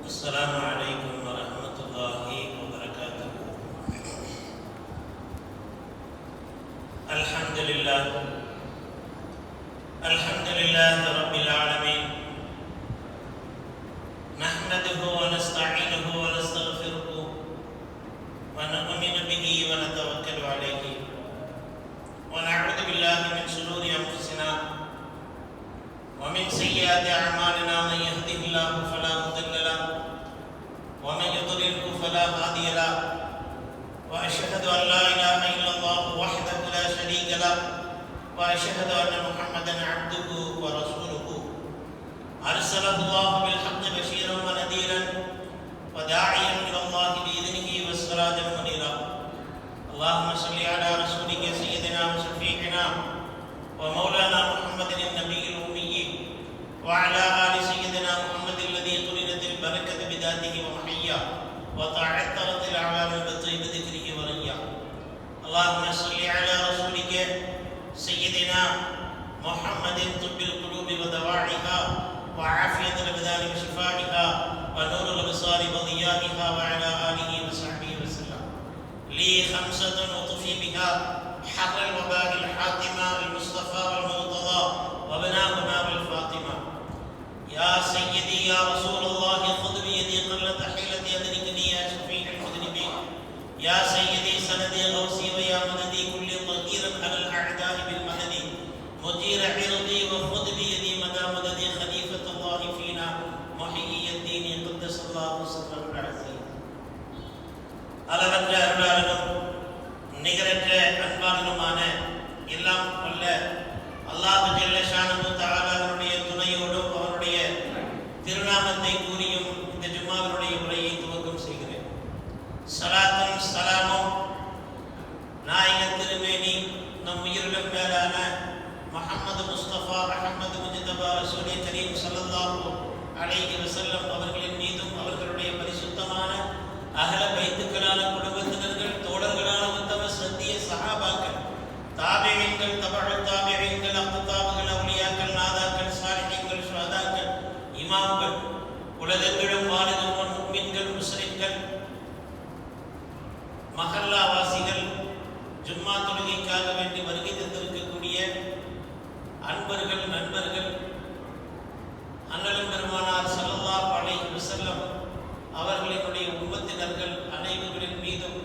السلام عليكم ورحمة الله وبركاته. الحمد لله رب العالمين، نحمده ونستعينه ونستغفره ونؤمن به ونتوكل عليه ونعوذ بالله من شرور أنفسنا ومن سيئات أعمالنا. من يهده الله فلا مضل له ومن يضلله فلا هادي له، وأشهد أن لا إله إلا الله وحده لا شريك له، وأشهد أن محمدا عبده ورسوله أرسله الله بالحق بشيرا ونذيرا وداعيا إلى الله بإذنه وسراجا منيرا. اللهم صل على رسولك سيدنا وشفيعنا ومولانا محمد النبي الأمي وعلى آل سيدنا محمد الذي قرنت البركة بذاته ومحيا وتعطرت الأعمال بطيب ذكره وريا. اللهم صل على رسولك سيدنا محمد طب القلوب ودواعيها وعافية الأبدان وشفائها ونور الأبصار وضيائها وعلى آله وصحبه وسلم. لي خمسة أطفي بها حر الوباء الحاتمة المصطفى والمرتضى وبناهما بالفاطمة. يا سيدي يا رسول الله خذ بيدي قلة حيلتي أدركني يا شفيع المذنبين. يا سيدي سندي غوثي ويا مددي كل ظهير على الأعداء بالمدد مجير عرضي وخذ بيدي مدى مددي خليفة الله فينا محيي الدين قدس الله سره العزيز. அளவற்ற அருளாளனும் நிகரற்ற அன்பாளனுமான எல்லாம் வல்ல அல்லாஹ் ஜல்ல ஷானஹு தஆலாவுடைய துணையோடும் அவருடைய திருநாமத்தை கூறியும் இந்த ஜும்மாவினுடைய உரையை துவக்கம் செய்கிறேன். ஸலாத்தும் ஸலாமும் நாயகத் திருமேனி நம் உயிரிலும் மேலான முஹம்மது முஸ்தபா அஹ்மது முஜ்தபா ரசூலே கரீம் ஸல்லல்லாஹு அலைஹி வஸல்லம் அவர்களின் மீதும் அவர்களுடைய பரிசுத்தமான அஹ்ல பைத்துக்களான குடும்பத்தினர்கள் தோழர்களான உத்தம சத்திய சஹாபாக்கள் தாபிஈன்கள் தபஉ தாபிஈன்கள் அக்தாபுகள் அவுலியாக்கள் நாதாக்கள் சாலிஹீன்கள் ஷுஹதாக்கள் இமாம்கள் உலகெங்கிலும் வாழும் முஃமின்கள் முஸ்லிம்கள் மஹல்லாவாசிகள் ஜும்மா தொழுகைக்காக வேண்டி வருகை தந்திருக்கக்கூடிய அன்பர்கள் நண்பர்கள் அண்ணலும் பெருமானார் ஸல்லல்லாஹு அலைஹி வஸல்லம் அவர்களினுடைய உம்மத்தினர்கள் அனைவர்களின் மீதும்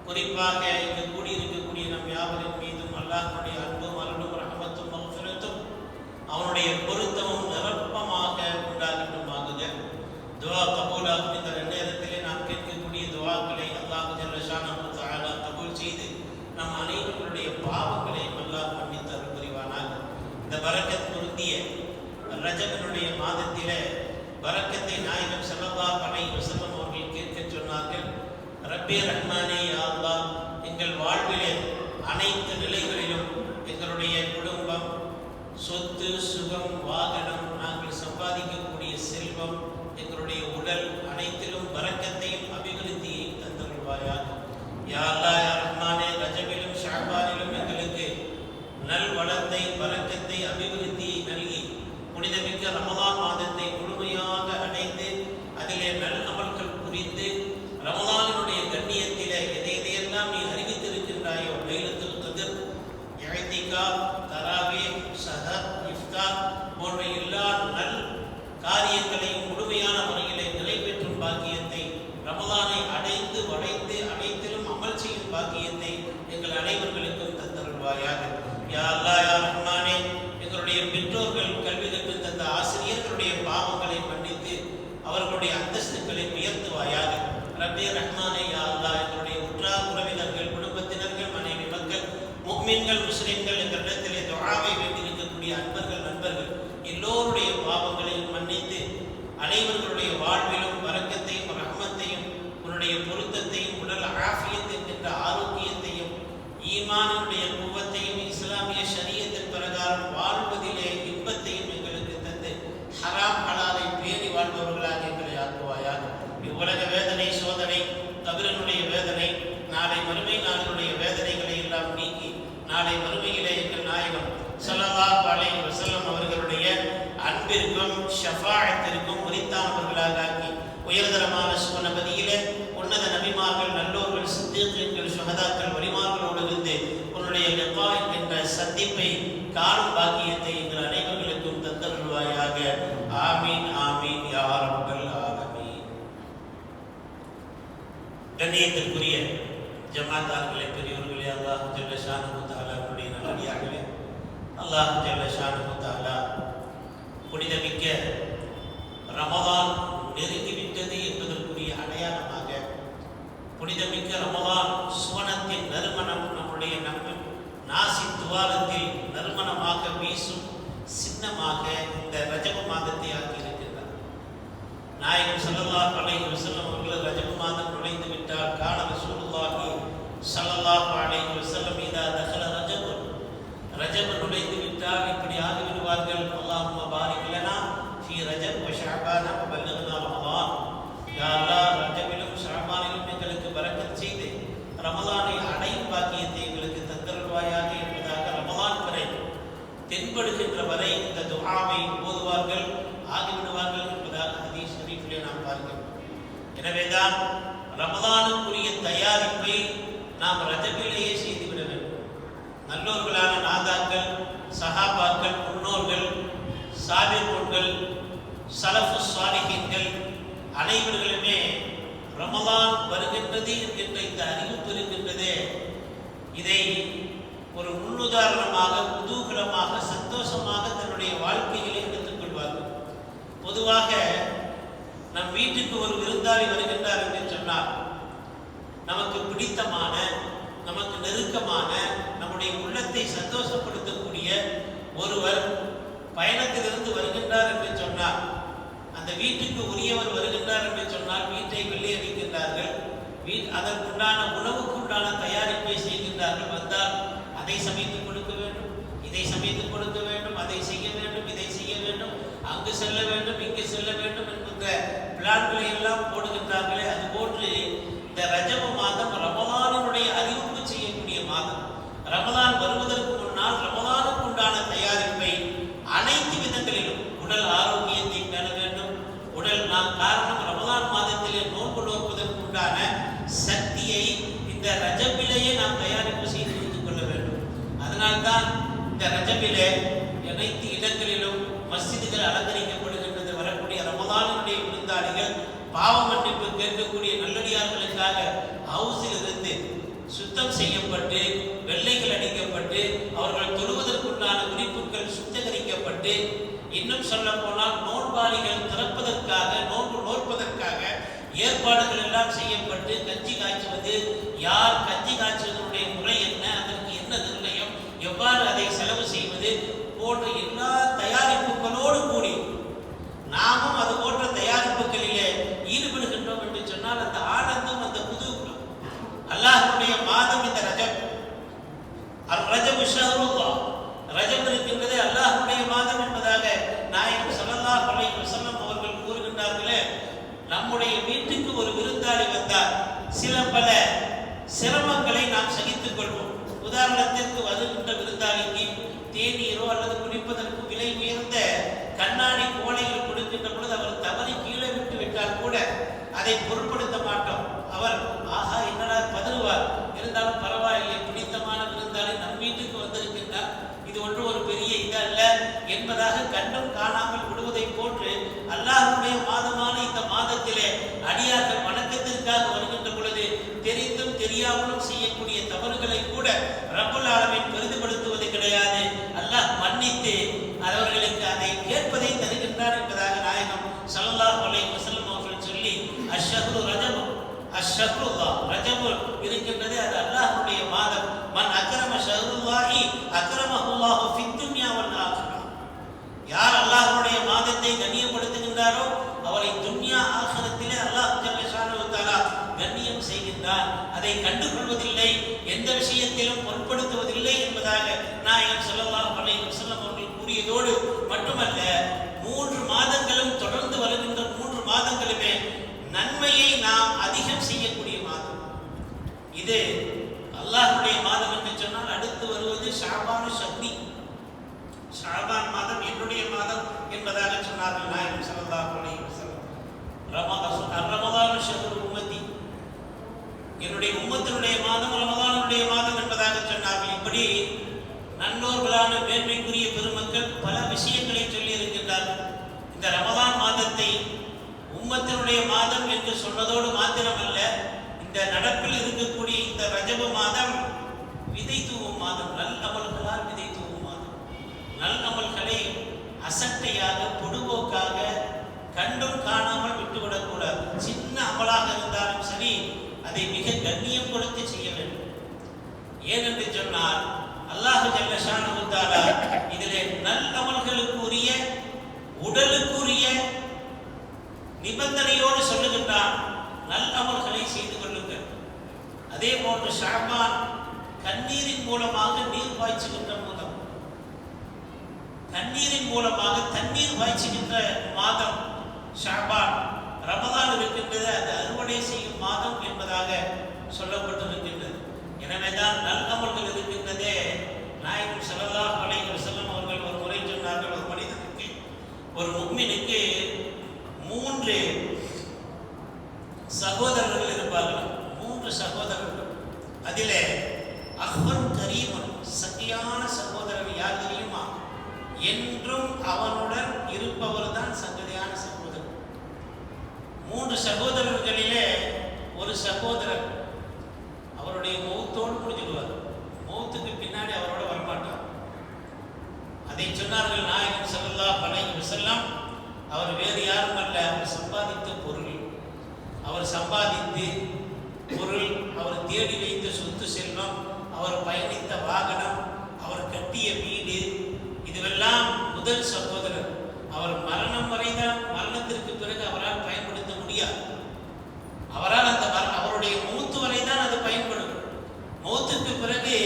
குறிப்பாக இங்கு கூடியிருக்கக்கூடிய நம் யாவரின் மீதும் அல்லாஹ்வுடைய அன்பும் அருளும் ரஹமத்தும் மக்ஃபிரத்தும் அவனுடைய பொருத்தமும் நிரப்பமாக உண்டாகட்டுமாகுக. துஆ கபூலாகும் இந்த நேரத்திலே நாம் கேட்கக்கூடிய துஆக்களை அல்லாஹ் ஜல்ல ஷானஹு தஆலா கபூல் செய்து நம் அனைவருடைய பாவங்களை அல்லாஹ் மன்னித்து அருள் புரிவானாக. இந்த பரக்கத் பொருந்திய ரஜபினுடைய மாதத்திலே பரக்கத்தை நாயகம் ஸல்லல்லாஹு அலைஹி வஸல்லம் அவர்கள் கேட்கச் சொன்னார்கள். ரப்பே ரஹ்மானே யா அல்லாஹ், எங்கள் வாழ்விலே அனைத்து நிலைகளிலும் எங்களுடைய குடும்பம், சொத்து, சுகம், வாகனம், நாங்கள் சம்பாதிக்கக்கூடிய செல்வம், எங்களுடைய உடல் அனைத்திலும் பரக்கத்தையும் அபிவிருத்தியையும் தந்தருள்வாயாக. யா அல்லாஹ் யா ரஹ்மானே, ரஜபிலும் ஷஅபானிலும் எங்களுக்கு நல் வளத்தை பரக்கத்தை அபிவிருத்தியை நல்கி புனிதமிக்க ரமலான் மாதத்தை முழுமையாக அடைந்து அதிலே நல் அமல்கள் புரிந்து ரமலானினுடைய கண்ணியத்திலே எதையெல்லாம் நீ அறிவித்திருக்கின்றாயோ, லைலத்துல் கத்ர், இஅ்திகாஃப், தராவீஹ், ஸஹர், இஃப்தார் போன்ற எல்லா நல் காரியங்களையும் முழுமையான முறையிலே நிறைவேற்றும் பாக்கியத்தை, ரமலானை அடைந்து வளைந்து அனைத்திலும் அமல் செய்யும் பாக்கியத்தை எங்கள் அனைவர்களுக்கும் தந்தருள்வாயாக. யா அல்லாஹ் யா ரஹ்மானே, எங்களுடைய பெற்றோர்கள் கல்வி கற்று தந்த ஆசிரியர்களுடைய பாவங்களை மன்னித்து அவர்களுடைய அந்தஸ்துக்களை உயர்த்துவாயாக. ரப்பே ரஹ்மானே யா அல்லாஹ், எங்களுடைய உற்றார் உறவினர்கள், குடும்பத்தினர்கள், மனைவி மக்கள், முஃமின்கள், முஸ்லிம்கள் எங்களிடத்திலே துஆவை வேண்டியிருக்கக்கூடிய அன்பர்கள் நண்பர்கள் எல்லோருடைய பாவங்களையும் மன்னித்து அனைவர்களுடைய வாழ்விலும் பரக்கத்தையும் ரஹ்மத்தையும் உன்னுடைய பொருத்தத்தையும் உடல் ஆஃபியத் என்கின்ற ஆரோக்கியத்தையும் ஈமானுடைய குவத்தையும் இஸ்லாமிய ஷரியத்தின் பிரகாரம் வாழ்வதிலே இன்பத்தையும் எங்களுக்கு தந்து ஹராம் ஹலாலை பேணி வாழ்பவர்களாக எங்களை ஆக்குவாயாக. இவ்வுலக வேதனை, சோதனை, கபிரனுடைய வேதனை, நாளை மறுமை நாளினுடைய வேதனைகளை எல்லாம் நீக்கி நாளை மறுமையிலே எங்கள் நாயகம் ஸல்லல்லாஹு அலைஹி வஸல்லம் அவர்களுடைய அன்பிற்கும் ஷஃபாஅத்திற்கும் உரித்தானவர்களாக ஆக்கி உயர்தரமான சுவனபதியிலே உன்னத நபிமார்கள், நல்லோர்கள், சித்தீகீன்கள், சுஹதாக்கள், வலிமார்களோடு இருந்து உன்னுடைய லிகா என்கின்ற சந்திப்பை காணும் பாக்கியத்தை எங்கள் அனைவர்களுக்கும் தந்தருள்வாயாக. ஆமீன் ஆமீன் யா ரப்பல் ஆலமீன். கண்ணியத்திற்குரிய ஜமாத்தார்களே, பெரியவர்களே, அல்லாஹ் ஜல்ல ஷானுஹு தஆலாவுடைய நல்லடியார்களே, அல்லாஹ் ஜல்ல ஷானுஹு தஆலா புனிதமிக்க ரமலான் நெருங்கிவிட்டது என்பதற்குரிய அடையாளமாக புனிதமிக்க ரமலான் சுவனத்தின் நறுமணம் நம்முடைய நாசி துவாரத்தில் நறுமணமாக வீசும் சின்னமாக இந்த ரஜப மாதத்தை ஆக்கியிருக்கிறார். நாயகம் ஸல்லல்லாஹு அலைஹி வஸல்லம் அவர்கள் ரஜப மாதம் நுழைந்து விட்டால் கான ரசூலுல்லாஹி ஸல்லல்லாஹு அலைஹி வஸல்லம் இதா தகல ரஜப் நுழைந்து விட்டால் இப்படி ஆகிவிடுவார்கள். அல்லாஹும்ம பாரிக் லனா ஃபீ ரஜப் வ ஷஅபான வ பல்லக்னா ரமலான். யா அல்லாஹ், ரஜபிலும் ஷஅபானிலும் எங்களுக்கு பரக்கத் செய்து ரமலானை அடையும் பாக்கியத்தை எங்களுக்கு தந்தருள்வாயாக என்பதாக ரமலான் வரை தென்படுகின்ற வரை இந்த துஆவை ஓதுவார்கள், ஆகிவிடுவார்கள் என்பதாக ஹதீஸ் ஷரீஃபிலே நாம் பார்க்கிறோம். எனவேதான் ரமலானுக்குரிய தயாரிப்பை நாம் ரஜபிலேயே செய்துவிட வேண்டும். நல்லோர்களான நாதாக்கள், சஹாபாக்கள், முன்னோர்கள், சாபிகூன்கள், சலஃபு சாலிஹீன்கள் அனைவர்களுமே ரமலான் வருகின்றது என்கின்ற இந்த அறிவிப்பு இருக்கின்றதே, இதை ஒரு முன்னுதாரணமாக, குதூகலமாக, சந்தோஷமாக தன்னுடைய வாழ்க்கையிலே எடுத்துக்கொள்வார்கள். பொதுவாக நம் வீட்டுக்கு ஒரு விருந்தாளி வருகின்றார் என்று சொன்னால் நமக்கு பிடித்தமான, நமக்கு நெருக்கமான, நம்முடைய உள்ளத்தை சந்தோஷப்படுத்தக்கூடிய ஒருவர் பயணத்திலிருந்து வருகின்றார் என்று சொன்னார், அந்த வீட்டுக்கு உரியவர் வருகின்றார் என்று சொன்னால் வீட்டை வெள்ளையடிக்கின்றார்கள், அதற்குண்டான உணவுக்குண்டான தயாரிப்பை செய்கின்றார்கள். வந்தால் அதை சமைத்துக் கொடுக்க வேண்டும், இதை சமைத்துக் கொடுக்க வேண்டும், அதை செய்ய வேண்டும், இதை செய்ய வேண்டும், அங்கு செல்ல வேண்டும், இங்கு செல்ல வேண்டும் என்கின்ற பிளான்களை எல்லாம் போடுகின்றார்களே. அதுபோன்று இந்த ரஜப மாதம் ரமலானுடைய அறிவிப்பு செய்யக்கூடிய மாதம். ரமலான் வருவதற்கு முன்னால் ரமலானுக்கு உண்டான தயாரிப்பை அனைத்து விதங்களிலும், உடல் ஆரோக்கியத்தை பெற வேண்டும், உடல் நாம் காரணம் ரமலான் மாதத்திலே நோன்பு நோற்பதற்கு உண்டான சக்தியை இந்த ரஜபிலேயே நாம் தயாரிப்பு செய்து வைத்துக் கொள்ள வேண்டும். அதனால்தான் இந்த ரஜபிலே அனைத்து இடங்களிலும் மஸ்ஜிதுகள் அலங்கரிக்கப்படுகின்றது. வரக்கூடிய ரமலானுடைய விருந்தாளிகள் பாவ மன்னிப்பு கேட்கக்கூடிய நல்லடியார்களுக்காக ஹவுஸில் இருந்து சுத்தம் செய்யப்பட்டு, வெள்ளைகள் அடிக்கப்பட்டு, அவர்கள் தொழுவதற்குண்டான குறிப்புகள் சுத்தகரிக்கப்பட்டு, இன்னும் சொல்ல போனால் நோன்பாளிகள் திறப்பதற்காக, நோன்பு நோற்பதற்காக ஏற்பாடுகள் எல்லாம் செய்யப்பட்டு, கஞ்சி காய்ச்சுவது, யார் கஞ்சி காய்ச்சுவதனுடைய முறை என்ன, அதற்கு என்ன நிர்ணயம், எவ்வாறு அதை செலவு செய்வது போன்ற எல்லா தயாரிப்புகளோடு கூடி நாமும் அது போன்ற தயாரிப்புகளிலே ஈடுபடுகின்றோம் என்று சொன்னால் அந்த ஆனந்தம், அந்த குதூகலம். அல்லாஹ்வுடைய மாதம் இந்த ரஜப். ரஜபு ஷஹ்ருல்லாஹ், ரஜப் இருக்கின்றதே அல்லாஹ்வுடைய மாதம் என்பதாக நாயகம் ஸல்லல்லாஹு அலைஹி வஸல்லம் அவர்கள் கூறுகின்றார்களே. நம்முடைய வீட்டுக்கு ஒரு விருந்தாளி வந்தால் சில பல சிரமங்களை நாம் சகித்துக் கொள்வோம். உதாரணத்திற்கு வருகின்ற விருந்தாளிக்கு தேநீரோ அல்லது குடிப்பதற்கு விலை உயர்ந்த கண்ணாடி கோலைகள் கொடுக்கின்ற பொழுது அவர் தவறி கீழே விட்டு விட்டால் கூட அதை பொருட்படுத்த மாட்டோம். அவர் ஆஹா என்னடா பதறுவார். இருந்தாலும் பரவாயில்லை, பிடித்தமான விருந்தாளி நம் வீட்டுக்கு வந்திருக்கின்றார், இது ஒன்று ஒரு பெரிய இதல்ல என்பதாக கண்டும் காணாமல் விடுவதை போன்று அல்லாஹ்வுடைய மாதமான இந்த மாதத்திலே அடியார்கள் வணக்கத்திற்காக வருகின்ற பொழுது தெரிந்தும் தெரியாமலும் செய்யக்கூடிய தவறுகளை கூட ரப்பல் ஆலமீன் பெரிதுபடுத்துவது கிடையாது. அல்லாஹ் மன்னித்து அவர்களுக்கு அதை கேட்பதை தருகின்றார் என்பதாக நாயகம் ஸல்லல்லாஹு அலைஹி வஸல்லம் அவர்கள் சொல்லி, அஷ்ஹரு ரஜப், அஷ்ஹருல்லாஹ், ரஜப் இருக்கின்றது அது அல்லாஹ்வுடைய மாதம். மன் அக்ரம ஷஹ்ருல்லாஹி அக்ரமஹுல்லாஹு ஃபித் துன்யா வல் ஆখিরা. யார் அல்லாஹ்வுடைய மாதத்தை கண்ணியப்படுத்துகின்றாரோ அவரை துன்யா ஆகிரத்திலே அல்லாஹ் ஜல்ல ஷானஹு தஆலா கண்ணியம் செய்கின்றார். அதை கண்டுகொள்வதில்லை, எந்த விஷயத்திலும் பொருட்படுத்துவதில்லை என்பதாக நாயகம் ஸல்லல்லாஹு அலைஹி வஸல்லம் அவர்கள் கூறியதோடு மட்டுமல்ல, 3 மாதங்களும் தொடர்ந்து வருகின்ற 3 மாதங்களுமே நன்மையை நாம் அதிகம் செய்யக்கூடிய மாதம். இது அல்லாஹ்வுடைய மாதம் என்று சொன்னால் அடுத்து வருவது ஷஅபான் ஷஹ்ரி. ஷஅபான் மாதம் என்னுடைய மாதம் என்பதாக சொன்னார்கள் நாயகம் ஸல்லல்லாஹு அலைஹி வஸல்லம். ஷஹ்ரு உம்மத்தி, என்னுடைய உம்மத்தினுடைய மாதம் ரமதானுடைய மாதம் என்பதாக சொன்னார்கள். இப்படி நன்னோர்களான மேன்மைக்குரிய பெருமக்கள் பல விஷயங்களை சொல்லி இருக்கின்றார்கள். இந்த ரமதான் மாதத்தை உம்மத்தினுடைய மாதம் என்று சொன்னதோடு மாத்திரமல்ல, இந்த நடப்பில் இருக்கக்கூடிய இந்த ரஜப மாதம் விதை தூவும் மாதம், நல் அமல்களால் விதை தூவும் மாதம். நல் அமல்களை அசட்டையாக பொடுபோக்காக கண்டும் காணாமல் விட்டுவிடக்கூடாது. சின்ன அமலாக இருந்தாலும் சரி, அதை மிக கண்ணியம் கொடுத்து செய்ய வேண்டும். ஏனென்று சொன்னால் அல்லாஹ் ஜல்ல ஷானஹு தஆலா இதிலே நல் அமல்களுக்குரிய உடலுக்குரிய நிபந்தனையோடு சொல்லுகின்றான், நல் அமல்களை செய்து கொள்ளுங்கள். அதே போன்று ஷஅபான் கண்ணீரின் மூலமாக நீர் பாய்ச்சுகின்ற மாதம், கண்ணீரின் மூலமாக தண்ணீர் பாய்ச்சுகின்ற மாதம் ஷஅபான். ரமதான் இருக்கின்றது, அது அறுவடை செய்யும் மாதம் என்பதாக சொல்லப்பட்டிருக்கின்றது. எனவேதான் நல் அமல்கள் இருக்கின்றதே. நாயகம் ஸல்லல்லாஹு அலைஹி வஸல்லம் அவர்கள் ஒரு முறை சொன்னார்கள், ஒரு மனிதனுக்கு, ஒரு முஃமினுக்கு 3 சகோதரர்கள் இருப்பார்கள். 3 சகோதரர்கள். அதிலே அஹ்வன் கரீமன், சகியான சகோதரர் யார் தெரியுமா? என்றும் அவனுடன் இருப்பவர் தான் சங்கதியான சகோதரர். 3 சகோதரர்களிலே ஒரு சகோதரர் அவருடைய மௌத்தோடு முடிஞ்சிடுவார். மௌத்துக்கு பின்னாடி அவரோட வரமாட்டார். அதை சொன்னார்கள் நாயகம் ஸல்லல்லாஹு அலைஹி வஸல்லம். அவர் வேறு யாரும் அல்ல, அவர் சம்பாதித்த பொருள், அவர் சம்பாதித்து பொருள், அவர் தேடி வைத்த சொத்து செல்வம், அவர் பயணித்த வாகனம், அவர் கட்டிய வீடு, இதுவெல்லாம் முதல் சகோதரர். அவர் மரணம் வரைதான், மரணத்திற்கு பிறகு அவரால் பயன்படுத்த முடியாது. அவரால் அவருடைய மௌத்து வரைதான் அது பயன்படும். மௌத்துக்கு பிறகு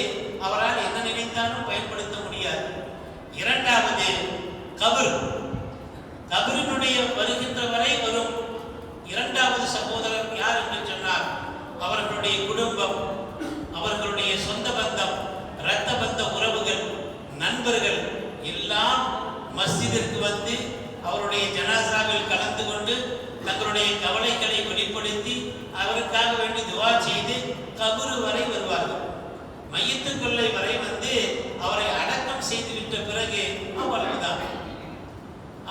அவரால் என்ன நினைத்தாலும் பயன்படுத்த முடியாது. இரண்டாவது கபர். கபரினுடைய வருகின்ற வரை வரும் இரண்டாவது சகோதரர் யார் என்று சொன்னார், அவர்களுடைய குடும்பம், அவர்களுடைய சொந்த பந்தம், இரத்த பந்த உறவுகள், நண்பர்கள் எல்லாம் மஸ்ஜிதிற்கு வந்து அவருடைய ஜனாசாவில் கலந்து கொண்டு தங்களுடைய கவலைகளை வெளிப்படுத்தி அவருக்காக வேண்டி துவா செய்து கபரு வரை வருவார்கள். மையத்து கொள்ளை வரை வந்து அவரை அடக்கம் செய்துவிட்ட பிறகு அவ்வளவுதான்,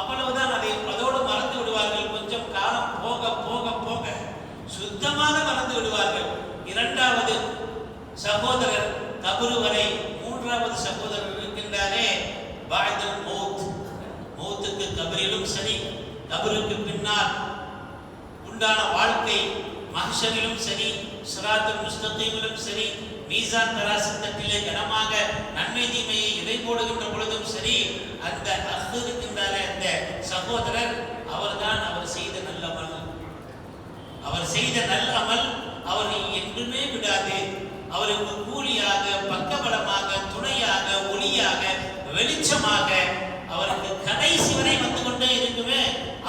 அவ்வளவுதான். அதோடு மறந்து விடுவார்கள். கொஞ்சம் காலம் போக போக போக சுத்தமாக மறந்து விடுவார்கள். இரண்டாவது சகோதரர் கபரு வரை. மூன்றாவது சகோதரர் இருக்கின்றாரே பாய்தல் மௌத். மௌத்துக்கு கபரிலும் சரி, கபருக்கு பின்னால் உண்டான வாழ்க்கை மஹ்ஷரிலும் சரி, சிராத்துல் முஸ்தகீமிலும் சரி, மீசான் தராசு தட்டிலே கனமாக நன்மை தீமையை இதை போடுகின்ற பொழுதும் சரி, அந்த அஹ் இருக்கின்றார அந்த சகோதரர் அவர்தான் அவர் செய்த நல்ல அமல். அவர் செய்த நல்ல அமல் அவரை என்றுமே விடாது. அவருக்கு கூலியாக, பக்கபலமாக, துணையாக, ஒளியாக, வெளிச்சமாக அவருக்கு கடைசி வரை வந்து கொண்டே இருக்குமே.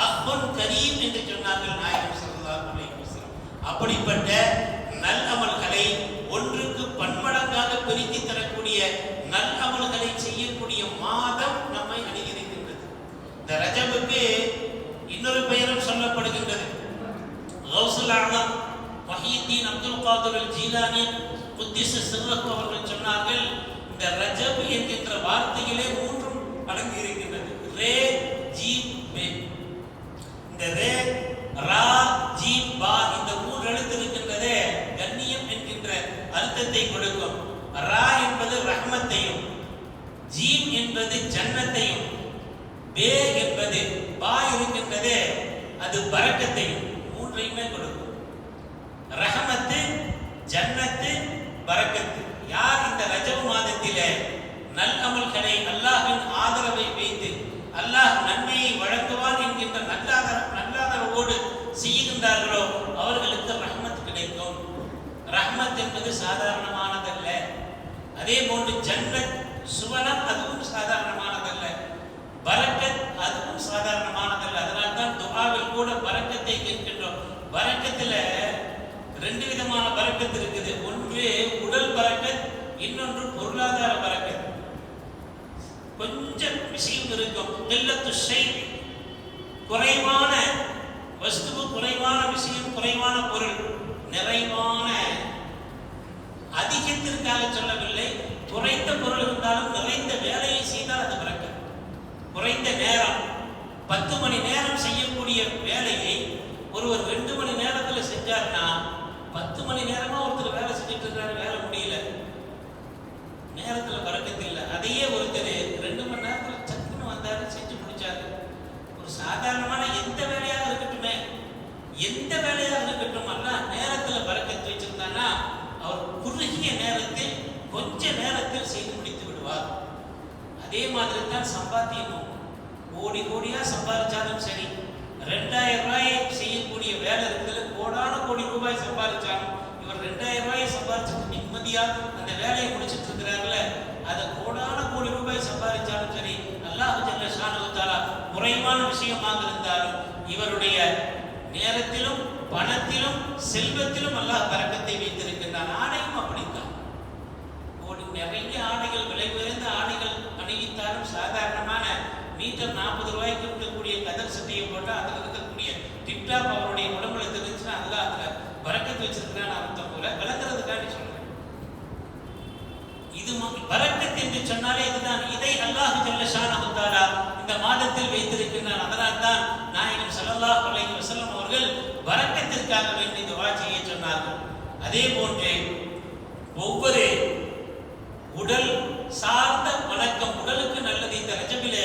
அஹ்வன் கரீம் என்று சொன்னார்கள் நாயகம் ஸல்லல்லாஹு அலைஹி வஸல்லம். அப்படிப்பட்ட நல் அமல்களை ஒன்றுக்கு பன்மடங்காக பெருக்கி தரக்கூடிய நல் அமல்களை செய்யக்கூடிய மாதம் நம்மை அணுகியிருக்கின்றது. இந்த ரஜபுக்கு இன்னொரு பெயரும் சொல்லப்படுகின்றது. கௌசுல் ஆலம் வஹீதீன் அப்துல் காதிர் அல் ஜீலானி குத்திஸ சிர்ரஹு அவர்கள் சொன்னார்கள், இந்த ரஜப் என்கின்ற வார்த்தையிலே 3 அடங்கி இருக்கின்றது. ரே ஜீம் மே. இந்த ரே, ரா, ஜீம், பா, இந்த 3 எழுத்து இருக்கின்றதே கண்ணியம் என்கின்ற அர்த்தத்தை கொடுக்கும். ரா என்பது ரஹ்மத்தையும், ஜீம் என்பது ஜன்னத்தையும், பே என்பது பா இருக்கின்றதே அது பரக்கத்தையும், 3ஐயுமே கொடுக்கும். ரஹமத்து, ஜன்னத்து, பரக்கத்து. யார் இந்த ரஜப் மாதத்திலே நல் அமல்களை அல்லாஹ்வின் ஆதரவை வைத்து அல்லாஹ் நன்மையை வழங்குவான் என்கின்ற நல்லாதரவோடு செய்கின்றார்களோ அவர்களுக்கு ரஹ்மத் கிடைக்கும். ரஹ்மத் என்பது சாதாரணமானதல்ல. அதே போன்று ஜன்னத், சுவனம், அதுவும் சாதாரணமானதல்ல. பரக்கத், அதுவும் சாதாரணமானதல்ல. அதனால்தான் துஆவில் கூட பரக்கத்தை கேட்கின்றோம். பரக்கத்தில் 2 விதமான பரக்கத் இருக்குது. ஒன்று உடல் பரக்கத், இன்னொன்று பொருளாதார பரக்கத். கொஞ்சம் விஷயம் இருக்கும். கில்லத்து ஷை, குறைவான வஸ்து, குறைவான விஷயம், குறைவான பொருள், நிறைவான, அதிகத்திற்காக சொல்லவில்லை. குறைந்த பொருள் இருந்தாலும் நிறைந்த வேலையை செய்தால் அது பரக்கத். குறைந்த நேரம், 10 மணி நேரம் செய்யக்கூடிய வேலையை ஒருவர் 2 மணி நேரத்தில் செஞ்சார்னா 10 மணி நேரமா ஒருத்தர் வேலை செஞ்சுட்டு இருக்காரு, வேலை முடியல, நேரத்தில் பரக்கத்து இல்லை. அதையே ஒருத்தர் 2 மணி நேரத்தில் சட்டுன்னு வந்தாரு, செஞ்சு முடிச்சாரு. ஒரு சாதாரணமான எந்த வேலையாக இருக்கட்டுமே, எந்த வேலையாக இருக்கட்டும், எல்லாம் நேரத்தில் பரக்கத்து வச்சிருந்தான்னா அவர் குறுகிய நேரத்தில் கொஞ்ச நேரத்தில் செய்து முடித்து விடுவார். அதே மாதிரி தான் சம்பாத்தியமும். கோடி கோடியா சம்பாதிச்சாலும் சரி, 2000 ரூபாய் செய்யக்கூடிய வேலை இருக்கிறது, கோடான கோடி ரூபாய் சம்பாதிச்சாலும் இவர் 2000 ரூபாயை சம்பாதிச்சுட்டு நிம்மதியா அந்த வேலையை முடிச்சுட்டு இருக்கிறார்கள, அதை கோடான கோடி ரூபாய் சம்பாதிச்சாலும் சரி, அல்லாஹ் ஜல்ல ஷானஹு தஆலா குறைவான விஷயமாக இருந்தாலும் இவருடைய நேரத்திலும் பணத்திலும் செல்வத்திலும் அல்லாஹ் பரக்கத்தை வைத்திருக்கின்றான். ஆடையும் அப்படித்தான். நிறைய ஆடைகள், விலை உயர்ந்த ஆடைகள் அணிவித்தாலும் சாதாரணமான மீட்டர் 40 ரூபாய்க்கு இருக்கக்கூடிய கதர் சட்டையை போட்டால் அதில் இருக்கக்கூடிய டிப்டாப் அவருடைய உடம்புல தெரிஞ்சுன்னா அல்லாஹ் அதில் பரக்கத்து வச்சிருக்கிறான்னு அர்த்தம் போல விளங்குறதுக்காண்டி சொல்றேன். இது பரக்கத் என்று சொன்னாலே இதுதான். இதை அல்லாஹ் ஜல்ல ஷானஹு தஆலா இந்த மாதத்தில் வைத்திருக்கின்றான். அதனால் தான் நாயகம் ஸல்லல்லாஹு அலைஹி வஸல்லம் அவர்கள் பரக்கத்திற்காக வேண்டி துஆ செய்ய சொன்னார்கள். அதே போன்றே ஒவ்வொரு உடல் சார்ந்த வணக்கம், உடலுக்கு நல்லது. இந்த ரஜபிலே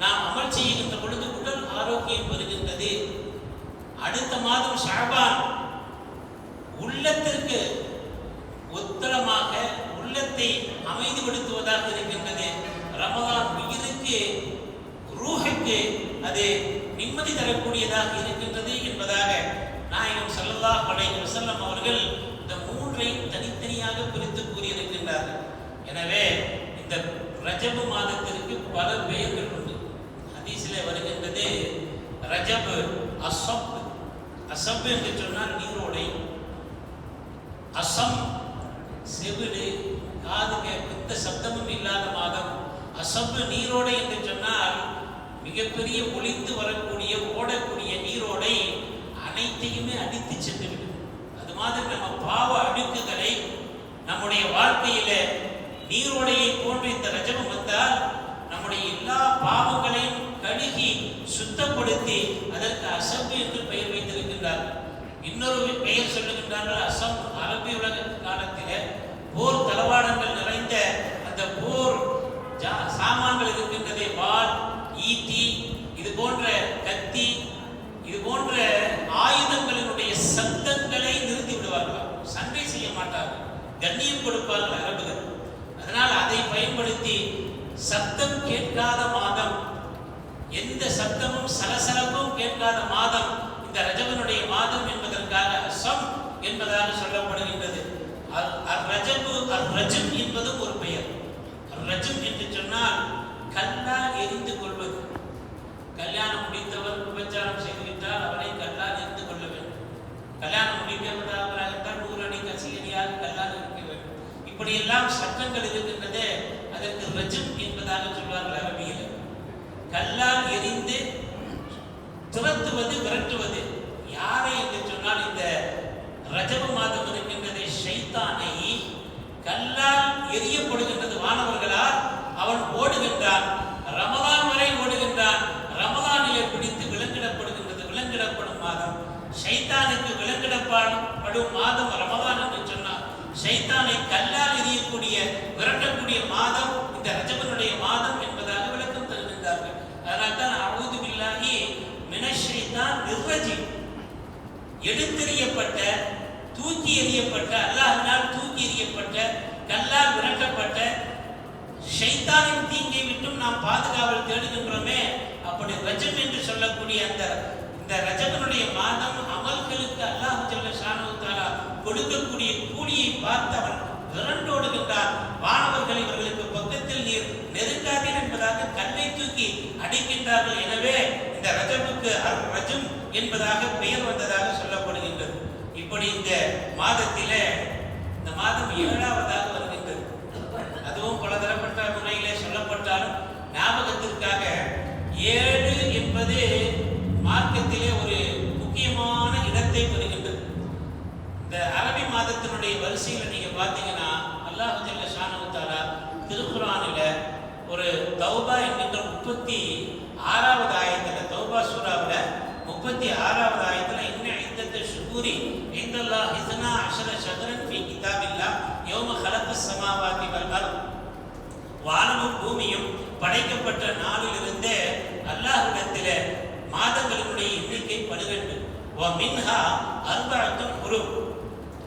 நாம் அமல் செய்கின்ற பொழுது உடல் ஆரோக்கியம் பெறுகின்றது. அடுத்த மாதம் ஷஅபான் உள்ளத்திற்கு உத்தரமாக, உள்ளத்தை அமைதிப்படுத்துவதாக இருக்கின்றது. ரமலான் உயிருக்கு, ரூஹுக்கு அது நிம்மதி தரக்கூடியதாக இருக்கின்றது என்பதாக நாயகம் ஸல்லல்லாஹு அலைஹி வஸல்லம் அவர்கள் இந்த மூன்றையும் தனித்தனியாக பிரித்து கூறியிருக்கின்றார்கள். எனவே இந்த ரஜபு மாதத்திற்கு பல பெயர்கள் உண்டு. ஹதீஸிலே வருகின்றது ரஜப் அஸப். அஸப் என்று சொன்னால் நீரோடை, அஸம் செவிடு, காது கேட்க சப்தமும் இல்லாத மாதம். அஸப் நீரோடை என்று சொன்னால் மிகப்பெரிய ஒளிந்து வரக்கூடிய ஓடக்கூடிய நீரோடை அனைத்தையுமே அடித்து சென்றுவிடும். அது மாதிரி நம்ம பாவ அழுக்குகளை நம்முடைய வாழ்க்கையில நீரோடையை போன்ற இந்த ரஜபம் வந்தால் நம்முடைய எல்லா பாவங்களையும் கழுகி சுத்தப்படுத்தி அதற்கு அஸப் என்று பெயர் வைத்திருக்கின்றார். இன்னொரு பெயர் சொல்லுகின்றார்கள் அஸம். அரபி உலக காலத்திலே போர் தளவாடங்கள் நிறைந்த அந்த போர் சாமான்கள் இருக்கின்றதே, வாள், ஈட்டி, இது போன்ற கத்தி, இது போன்ற ஆயுதங்களினுடைய சத்தங்களை நிறுத்தி விடுவார்கள். சண்டை செய்ய மாட்டார்கள், கண்ணியம் கொடுப்பார்கள் அரபுகள். அதனால் அதை பயன்படுத்தி சத்தம் கேட்காத மாதம், எந்த சத்தமும் சலசலப்பும் கேட்காத மாதம் இந்த ரஜபனுடைய மாதம் என்பதற்காக அஸம் என்பதாக சொல்லப்படுகின்றது. ரஜம் என்பதும் ஒரு பெயர். ரஜம் என்று சொன்னால் கல்லால் எரிந்து கொள்வது. கல்யாணம் முடித்தவர் விபச்சாரம் செய்துவிட்டால் அவரை கல்லால் எரிந்து கொள்ள வேண்டும். கல்யாணம் முடிக்கப்பட்டவராக இருந்தால் 100 அடி கசியடியாக கல்லால் இருக்க வேண்டும். இப்படியெல்லாம் சட்டங்கள் இருக்கின்றதே, அதற்கு ரஜம் என்பதாக சொல்வார்கள் அரபியில். கல்லால் எரிந்து துரத்துவது, விரட்டுவது. யாரை என்று சொன்னால் இந்த ரஜப மாதம் இருக்கின்றதே, ஷைத்தானை கல்லால் எரியப்படுகின்றது வானவர்களால். அவன் ஓடுகின்றான், ரமலான் வரை ஓடுகின்றான். ரமலானிலே பிடித்து விலங்கிடப்படுகின்றது. விலங்கிடப்படும் மாதம் ஷைத்தானுக்கு விலங்கிடப்படும் மாதம் ரமலான் என்று சொன்னார். ஷைத்தானை கல்லால் எரியக்கூடிய, விரட்டக்கூடிய மாதம் இந்த ரஜபனுடைய மாதம் என்பதாக விளக்கம் தருகின்றார்கள். அதனால் தான் அஊது பில்லாஹி மினஷ் ஷைத்தான் நிர்ரஜீம், எடுத்தெறியப்பட்ட, தூக்கி எறியப்பட்ட, அல்லாஹ்வினால் தூக்கி எறியப்பட்ட, கல்லால் விரட்டப்பட்ட ஷைத்தானின் தீங்கை விட்டும் நாம் பாதுகாவல் தேடுகின்றோமே. அப்படி ரஜம் என்று சொல்லக்கூடிய இந்த ரஜபனுடைய மாதம் அமல்களுக்கு அல்லாஹ் ஜல்ல ஷானஹு தஆலா கொடுக்கக்கூடிய கூலியை பார்த்தவன் விரண்டோடுகின்றான். வானவர்கள் இவர்களுக்கு பக்கத்தில் நீர் நெருங்காதீர் என்பதாக கல்லை தூக்கி அடிக்கின்றார்கள். எனவே இந்த ரஜபுக்கு ரஜம் என்பதாக பெயர் வந்ததாக சொல்லப்படுகின்றது. இப்படி இந்த மாதத்திலே, இந்த மாதம் 7வதாக வருகின்றது. அதுவும் பலதரப்பட்ட முறையிலே சொல்லப்பட்டாலும் ஞாபகத்திற்காக 7 என்பது மார்க்கத்திலே ஒரு முக்கியமான இடத்தை பெறுகின்றது. இதனுடைய வரிசையில் நீங்க பார்த்தீங்கன்னா அல்லாஹ் ஜல்ல ஷானஹு தஆலா திருக்குர்ஆனில் ஒரு தௌபா என்கின்ற 36வது ஆயத்தில், தௌபா சூராவில் 36வது ஆயத்தில் இன்ன இத்தத்து ஷுகூரி இந்தல்லாஹ் 12 ஷஹ்ரன் ஃபீ கிதாபில்லாஹ் யௌம ஹலக்கஸ் ஸமாவாதி வல் அர்த், வானமும் பூமியும் படைக்கப்பட்ட நாளிலிருந்தே அல்லாஹ்விடத்திலே மாதங்களினுடைய எண்ணிக்கை 12. வ மின்ஹா அர்பஅத்துன் ஹுரும்,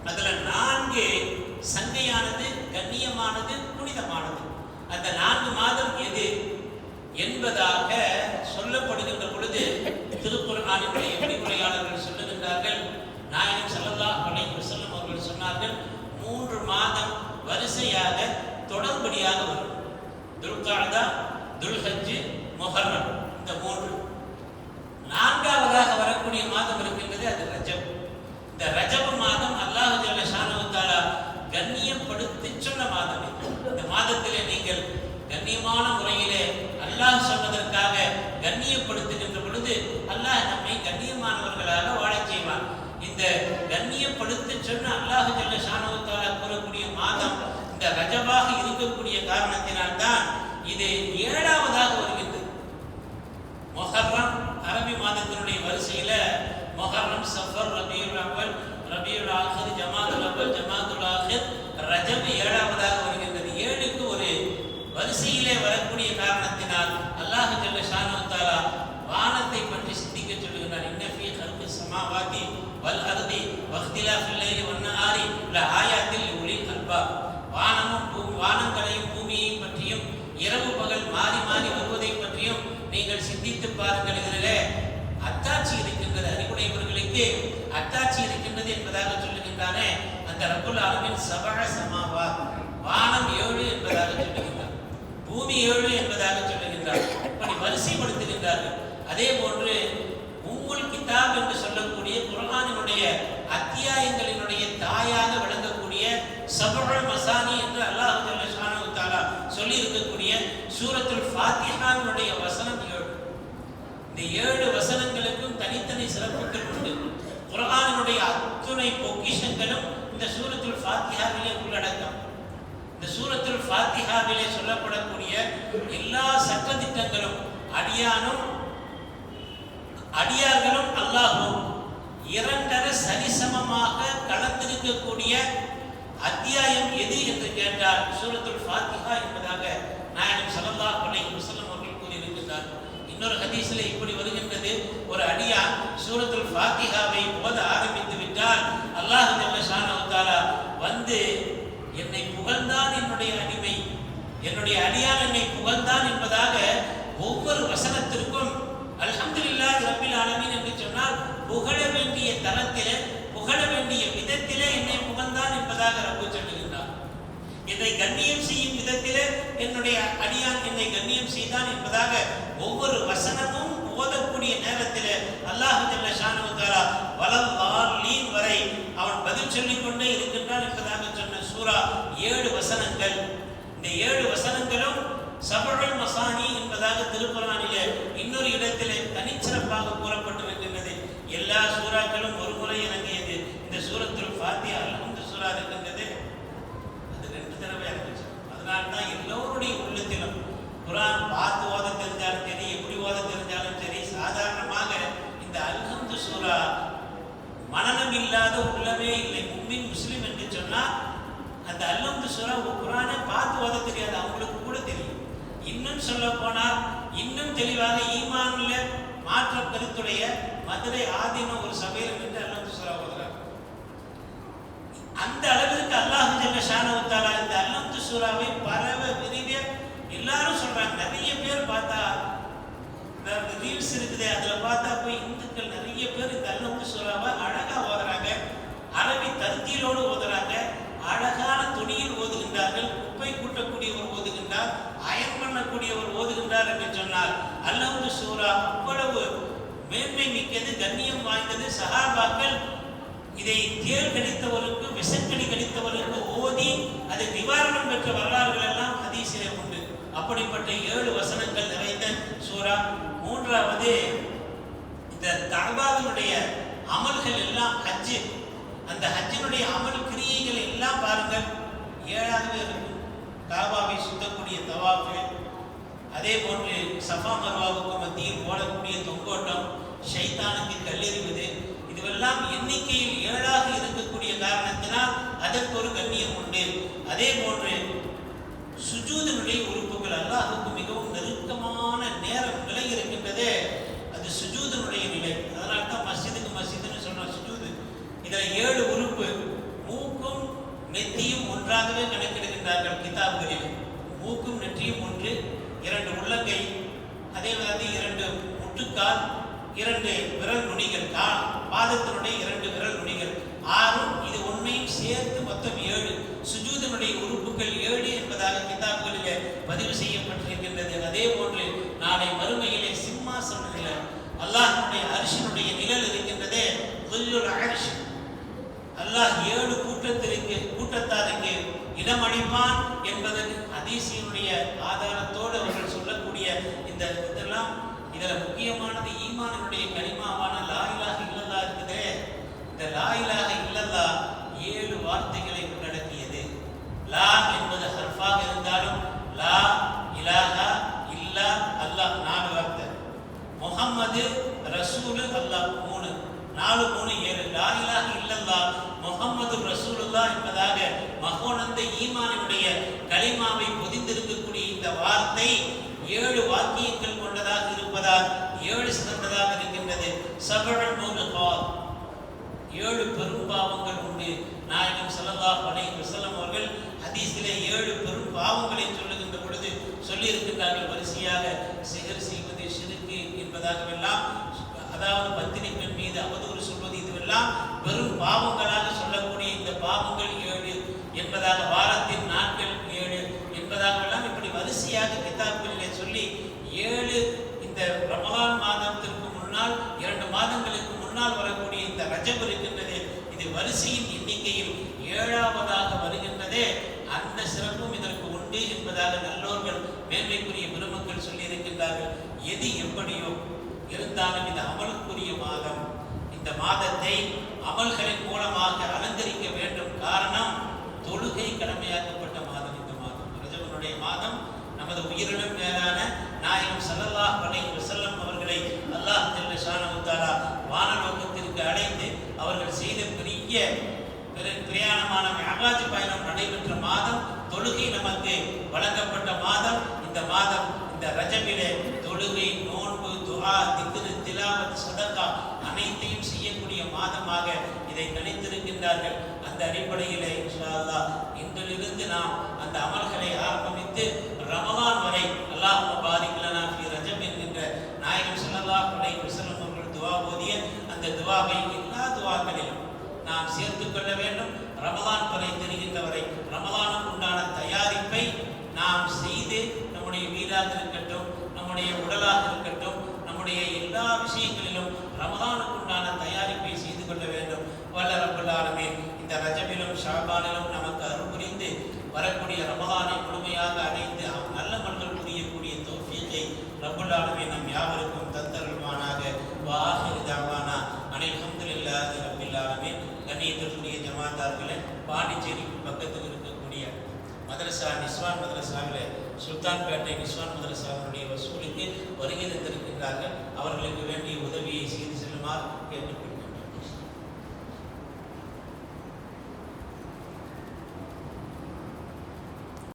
அதுல 4 சங்கையானது, கண்ணியமானது, புனிதமானது. அந்த 4 மாதம் எது என்பதாக சொல்லப்படுகின்ற பொழுது திருக்குர்ஆனினுடைய விரிவுரையாளர்கள் சொல்லுகின்றார்கள், நாயகம் ஸல்லல்லாஹு அலைஹி வஸல்லம் அவர்கள் சொன்னார்கள் 3 மாதம் வரிசையாக தொடர்படியாக வரும். துல்காதா, துல்ஹஜ், முஹர்ரம், இந்த 3. 4வதாக வரக்கூடிய மாதம் இருக்கின்றது, அது ரஜப். இந்த ரஜப் மாதம் அல்லாஹ் ஜல்ல ஷானஹு தஆலா கண்ணியப்படுத்தி சொன்ன மாதம். இந்த மாதத்திலே நீங்கள் கண்ணியமான முறையிலே அல்லாஹ் சொன்னதற்காக கண்ணியப்படுத்துகின்ற பொழுது அல்லாஹ் நம்மை கண்ணியமானவர்களாக வாழச் செய்வான். இந்த கண்ணியப்படுத்தி சொன்ன அல்லாஹ் ஜல்ல ஷானஹு தஆலா கூறக்கூடிய மாதம் இந்த ரஜபாக இருக்கக்கூடிய காரணத்தினால்தான் இது 7வதாக வருகின்றது. முஹர்ரம் அரபி மாதத்தினுடைய வரிசையில முஹர்ரம், சஃபர், ரபியுல் அவ்வல், ரபியுல் ஆஹிர், ஜமாதுல் அவ்வல், ஜமாதுல் ஆஹிர், ரஜப் 7வதாக வருகின்றது. 7க்கு ஒரு வரிசையிலே வரக்கூடிய காரணத்தினால் அல்லாஹ் ஜல்ல ஷானஹு தஆலா வானத்தை பற்றி சிந்திக்க சொல்லுகிறார். இன்ன ஃபீ ஹல்கிஸ் ஸமாவாதி வல் அர்தி வக்திலாஃபில் லைலி வன் நஹாரி லஆயாத்தில் லிஉலில் அல்பாப், வானங்களையும் பூமியையும் பற்றியும் இரவு பகல் மாறி மாறி வருவதை பற்றியும் நீங்கள் சிந்தித்து பாருங்கள். இதிலே அத்தாட்சி இருக்கின்றது, அறிவுடையவர்களுக்கு அத்தாட்சி இருக்கின்றது என்பதாக சொல்லுகின்றானே அந்த ரப்புல் ஆலமீன். சபஅ ஸமாவாத், வானம் 7 என்பதாக சொல்லுகின்றார், பூமி 7 என்பதாக சொல்லுகின்றார். இப்படி வரிசைப்படுத்துகின்றார்கள். அதே போன்று உம்முல் கிதாப் என்று சொல்லக்கூடிய குர்ஆனினுடைய அத்தியாயங்களினுடைய தாயாக விளங்கக்கூடிய சபுல் மசானி என்று அல்லாஹ் ஜல்ல ஷானஹு தஆலா சொல்லி இருக்கக்கூடிய சூரத்துல் ஃபாத்திஹாவினுடைய வசனம் 7. இந்த 7 வசனங்களுக்கும் தனித்தனி சிறப்புகள் உண்டு. குர்ஆனினுடைய அத்துணை பொக்கிஷங்களும் இந்த சூரத்துல் ஃபாத்திஹாவிலே உள்ளடக்கம். இந்த சூரத்துல் ஃபாத்திஹாவிலே சொல்லப்படக்கூடிய எல்லா சட்டதிட்டங்களும் அடியார்களும் அல்லாஹ்வும் 2 சரிசமமாக கலந்திருக்கக்கூடிய அத்தியாயம் எது என்று கேட்டால் சூரத்துல் ஃபாத்திஹா என்பதாக நாயகம் ஸல்லல்லாஹு அலைஹி வஸல்லம் அவர்கள் கூறியிருக்கிறார். இன்னொரு ஹதீஸில் இப்படி வருகின்றது, ஒரு அடியான் சூரத்துல் ஃபாத்திஹாவை ஓத ஆரம்பித்து விட்டால் அல்லாஹ் ஜல்ல ஷானஹு தஆலா வந்து என்னை புகழ்ந்தான், என்னுடைய அடிமை, என்னுடைய அடியான் என்னை புகழ்ந்தான் என்பதாக ஒவ்வொரு வசனத்திற்கும் அல்ஹம்துலில்லாஹி ரப்பில் ஆலமீன் என்று சொன்னால் புகழ வேண்டிய தரத்திலே, புகழ வேண்டிய விதத்திலே என்னை புகழ்ந்தான் என்பதாக ரப்பு சொல்லுகின்றார். என்னை கண்ணியம் செய்யும் விதத்திலே என்னுடைய அடியான் என்னை கண்ணியம் செய்தான் என்பதாக ஒவ்வொரு வசனமும் ஓதக்கூடிய நேரத்திலே அல்லாஹ் ஜல்ல ஷானஹு தஆலா வலல்லாலீன் வரை அவன் பதில் சொல்லிக் கொண்டே இருக்கின்றான் என்பதாக சொன்ன சூரா 7 வசனங்கள். இந்த 7 வசனங்களும் சபுல் மசானி என்பதாக திருக்குர்ஆனிலே இன்னொரு இடத்திலே தனிச்சிறப்பாக கூறப்பட்டிருக்கின்றது. எல்லா சூறாக்களும் ஒரு முறை இறங்கியது. இந்த சூரத்துல் ஃபாத்திஹா அல்ஹம்து சூரா இருக்கின்றது, அது 2 தடவை இறங்குச்சு. அதனால்தான் எல்லோருடைய உள்ளத்திலும் குர்ஆன் பார்த்து ஓத தெரிஞ்சாலும் சரி, எப்படி ஓத தெரிஞ்சாலும் சரி, சாதாரணமாக இந்த அல்ஹம்து சூரா மனநம் இல்லாத உள்ளமே இல்லை. முஃமின் முஸ்லிம் என்று சொன்னால் அந்த அல்ஹம்து சூரா குர்ஆனை பார்த்து ஓத தெரியாது, அவங்களுக்கு கூட தெரியும். இன்னும் சொல்ல போனால் இன்னும் தெளிவாக ஈமான்ல மாற்ற கருத்துடைய மதுரை ஆதீன ஒரு சபையில் நின்று அல்ஹம்து சூரா ஓதுறாங்க. அந்த அளவிற்கு அல்லாஹ் ஜல்ல ஷானஹு தஆலா இந்த அல்ஹம்து சூராவை பரவ விரிவ எல்லாரும் சொல்றாங்க. நிறைய பேர் பார்த்தா ரீல்ஸ் இருக்குது, அதுல பார்த்தா போய் இந்துக்கள் நிறைய பேர் இந்த அல்ஹம்து சூராவை அழகா ஓதுறாங்க, அரபி தர்த்தீலோடு ஓதுறாங்க, அழகான துணியில் ஓதுகின்றார்கள், குப்பை கூட்டக்கூடியவர் ஓதுகின்றார், அயன் பண்ணக்கூடியவர் ஓதுகின்றார் என்று சொன்னால் அல்ஹம்து சூரா அவ்வளவு மேன்மை மிக்கது, கண்ணியம் வாய்ந்தது. சஹாபாக்கள் இதை தேள் கடித்தவருக்கு, விஷக்கடி கடித்தவருக்கு ஓதி அதை நிவாரணம் பெற்ற வரலாறுகள் எல்லாம் ஹதீஸிலே உண்டு. அப்படிப்பட்ட 7 வசனங்கள் நிறைந்த சூரா. 3வது இந்த கஅபாவினுடைய அமல்கள் எல்லாம் ஹஜ், அந்த ஹஜ்ஜினுடைய அமல் கிரியைகள் எல்லாம் பாருங்கள் ஏழாகவே இருக்கும். காபாவை சுத்தக்கூடிய தவாஃபு, அதே போன்று சஃபா மர்வாவுக்கு மத்தியில் போடக்கூடிய தொங்கோட்டம், ஷைத்தானுக்கு கல்லெறிவது, இதுவெல்லாம் எண்ணிக்கையில் ஏழாக இருக்கக்கூடிய காரணத்தினால் அதற்கு ஒரு கண்ணியம் உண்டு. அதே போன்று சுஜூதினுடைய உறுப்புகள் அல்லாஹுக்கு மிகவும் நெருக்கமான நேரம் நிலை இருக்கின்றதே, அது சுஜூதினுடைய நிலை. அதனால தான் மஸ்ஜிதுக்கு மஸ்ஜிதுன்னு சொன்ன சுஜூது. இதில் 7 உறுப்பு, மூக்கும் நெத்தியும் ஒன்றாகவே கணக்கெடுக்கின்றார்கள் கிதாபுகளில். மூக்கும் நெற்றியும் ஒன்று, 2 உள்ளங்கை, அதே மாதிரி 2 முட்டுக்கால், 2 விரல் நுனிகள், பாதத்தினுடைய 2 விரல் நுனிகள், 6. இது ஒன்றையும் சேர்த்து மொத்தம் 7. சுஜூதினுடைய உறுப்புகள் 7 என்பதாக கிதாபுகளிலே பதிவு செய்யப்பட்டிருக்கின்றது. அதே போன்று நாளை மறுமையிலே சிம்மாசன நிழல், அல்லாஹ்வுடைய அரிசினுடைய நிழல் இருக்கின்றதே, துல்லுல் அர்ஷ், அல்லாஹ் 7 கூட்டத்தாருக்கு இடமளிப்பான் என்பது ஹதீஸினுடைய ஆதாரத்தோடு அவர்கள் சொல்லக்கூடிய இதெல்லாம் இதில் முக்கியமானது ஈமானினுடைய கலிமாவான லா இலாஹ இல்லல்லாஹ் இருக்குதே. இந்த லா இலாஹ இல்லல்லாஹ் 7 வார்த்தைகளை உள்ளடக்கியது. லா என்பது ஹர்ஃபாக இருந்தாலும் லா இலாஹா இல்லா அல்லாஹ் 4 வார்த்தை, முஹம்மது ரசூல் அல்லாஹ் 3, 4 3 7. லா இலாஹ இல்லல்லாஹ் முஹம்மது ரசூலுல்லாஹ் என்பதாக மகோனந்த ஈமானினுடைய கலிமாவை பொதிந்திருக்கக்கூடிய இந்த வார்த்தை 7 வாக்கியங்கள் கொண்டதாக இருப்பதால் 7 சிறந்ததாக இருக்கின்றது. சபுல் மூலகாத், 7 பெரும் பாவங்கள் உண்டு. நாயகம் ஸல்லல்லாஹு அலைஹி வஸல்லம் அவர்கள் ஹதீஸிலே 7 பெரும் பாவங்களை சொல்லுகின்ற பொழுது சொல்லி இருக்கின்றார்கள். வரிசையாக சிஹர் செய்வது, ஷிர்க் என்பதாகவெல்லாம், அதாவது பத்தினி பெண் மீது அவதூறு சொல்வது, இதுவெல்லாம் பெரும் பாவங்களாக சொல்லக்கூடிய இந்த பாவங்கள் 7 என்பதாக, வாரத்தின் நாட்கள் 7 என்பதாகவெல்லாம் இப்படி வரிசையாக கிதாபுகளிலே சொல்லி 7 இந்த ரமலான் மாதத்திற்கு முன்னால் 2 மாதங்களுக்கு முன்னால் வரக்கூடிய இந்த ரஜப் இருக்கின்றது, இது வரிசையின் எண்ணிக்கையில் 7ஆவதாக வருகின்றதே. அந்த சிறப்பும் இதற்கு உண்டு என்பதாக நல்லோர்கள் மேன்மைக்குரிய பெருமக்கள் சொல்லி இருக்கின்றார்கள். எது எப்படியோ இருந்தாலும் இது அமலுக்குரிய மாதம். இந்த மாதத்தை அமல்களின் மூலமாக அலங்கரிக்க வேண்டும். காரணம், தொழுகை கடமையாக்கப்பட்ட மாதம் இந்த மாதம். ரஜபனுடைய மாதம் நமது உயிரினும் மேலான நாயகம் ஸல்லல்லாஹு அலைஹி வஸல்லம் அவர்களை அல்லாஹ் ஜல்ல ஷானஹு தஆலா வானலோகத்திற்கு அழைத்து அவர்கள் செய்த பெரிய பிரயாணமான மிஅராஜ் பயணம் நடைபெற்ற மாதம், தொழுகை நமக்கு வழங்கப்பட்ட மாதம் இந்த மாதம். இந்த ரஜபிலே தொழுகை, நோன்பு, துஆ, திக்ர், திலாவத், சதகா அனைத்தையும் செய்யக்கூடிய மாதமாக இதை கணித்திருக்கின்றார்கள். அந்த அடிப்படையிலே இன்ஷா அல்லாஹ் இன்றிலிருந்து நாம் அந்த அமல்களை ஆரம்பித்து ரமலான் வரை அல்லாஹும்ம பாரிக் லனா ஃபீ ரஜப் என்கின்ற நாயகம் ஸல்லல்லாஹு அலைஹி வஸல்லம் அவர்கள் துஆ ஓதிய அந்த துஆவை எல்லா துஆக்களிலும் நாம் சேர்த்துக் கொள்ள வேண்டும். ரமலான் வரை தெரிகின்ற வரை ரமலானுக்கு உண்டான தயாரிப்பை நாம் செய்து நம்முடைய வீடாக இருக்கட்டும், நம்முடைய உடலாக இருக்கட்டும், நம்முடைய எல்லா விஷயங்களிலும் ரமலானுக்கு உண்டான தயாரிப்பை செய்து கொள்ள வேண்டும். வல்ல ரப்பல் ஆலமீன் இந்த ரஜபிலும் ஷாபானிலும் நமக்கு அருள் புரிந்து வரக்கூடிய ரமலானை முழுமையாக அடைந்து நல்ல மக்கள் புரியக்கூடிய தௌஃபீகை ரப்பல் ஆலமீன் நம் யாவருக்கும் தந்தருள்வானாக. வாஹிரு தஅவானா அனில் ஹம்துலில்லாஹி ரப்பில் ஆலமீன். கண்ணியத்திற்குரிய ஜமாத்தார்களே, பாண்டிச்சேரி பக்கத்தில் இருக்கக்கூடிய மதரசா நிஸ்வான் மதரசாவில் சுல்தான்பேட்டை நிஸ்வான் மதரசாவினுடைய வசூலுக்கு வருகை தந்திருக்கின்றார்கள். அவர்களுக்கு வேண்டிய உதவியை செய்து செல்லுமாறு கேட்டுக்கொள்கிறேன்.